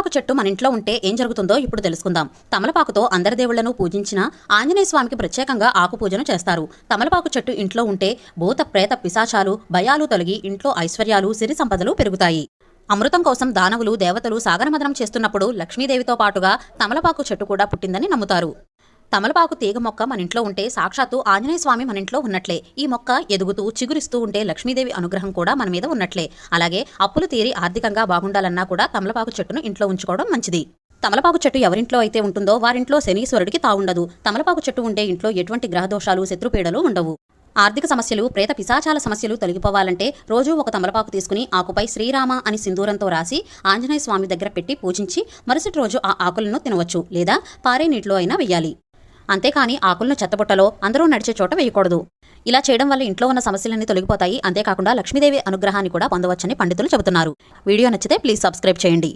తమలపాకు చెట్టు మన ఇంట్లో ఉంటే ఏం జరుగుతుందో ఇప్పుడు తెలుసుకుందాం. తమలపాకుతో అందరి దేవుళ్లను పూజించిన ఆంజనేయ స్వామికి ప్రత్యేకంగా ఆకు పూజను చేస్తారు. తమలపాకు చెట్టు ఇంట్లో ఉంటే భూత ప్రేత పిశాచాలు భయాలు తొలగి ఇంట్లో ఐశ్వర్యాలు సిరి సంపదలు పెరుగుతాయి. అమృతం కోసం దానవులు దేవతలు సాగరమదనం చేస్తున్నప్పుడు లక్ష్మీదేవితో పాటుగా తమలపాకు చెట్టు కూడా పుట్టిందని నమ్ముతారు. తమలపాకు తీగ మొక్క మన ఇంట్లో ఉంటే సాక్షాత్తు ఆంజనేయ స్వామి మన ఇంట్లో ఉన్నట్లే. ఈ మొక్క ఎదుగుతూ చిగురిస్తూ ఉంటే లక్ష్మీదేవి అనుగ్రహం కూడా మన మీద ఉన్నట్లే. అలాగే అప్పులు తీరి ఆర్థికంగా బాగుండాలన్నా కూడా తమలపాకు చెట్టును ఇంట్లో ఉంచుకోవడం మంచిది. తమలపాకు చెట్టు ఎవరింట్లో అయితే ఉంటుందో వారింట్లో శనీశ్వరుడికి తావుండదు. తమలపాకు చెట్టు ఉండే ఇంట్లో ఎటువంటి గ్రహదోషాలు శత్రుపీడలు ఉండవు. ఆర్థిక సమస్యలు ప్రేత పిశాచాల సమస్యలు తొలగిపోవాలంటే రోజూ ఒక తమలపాకు తీసుకుని ఆకుపై శ్రీరామ అని సింధూరంతో రాసి ఆంజనేయ స్వామి దగ్గర పెట్టి పూజించి మరుసటి రోజు ఆ ఆకులను తినవచ్చు, లేదా పారే నీటిలో అయినా వెయ్యాలి. అంతేకాని ఆకులను చెత్తబుట్టలో అందరూ నడిచే చోట వేయకూడదు. ఇలా చేయడం వల్ల ఇంట్లో ఉన్న సమస్యలన్నీ తొలగిపోతాయి. అంతేకాకుండా లక్ష్మీదేవి అనుగ్రహాన్ని కూడా పొందవచ్చని పండితులు చెబుతున్నారు. వీడియో నచ్చితే ప్లీజ్ సబ్స్క్రైబ్ చేయండి.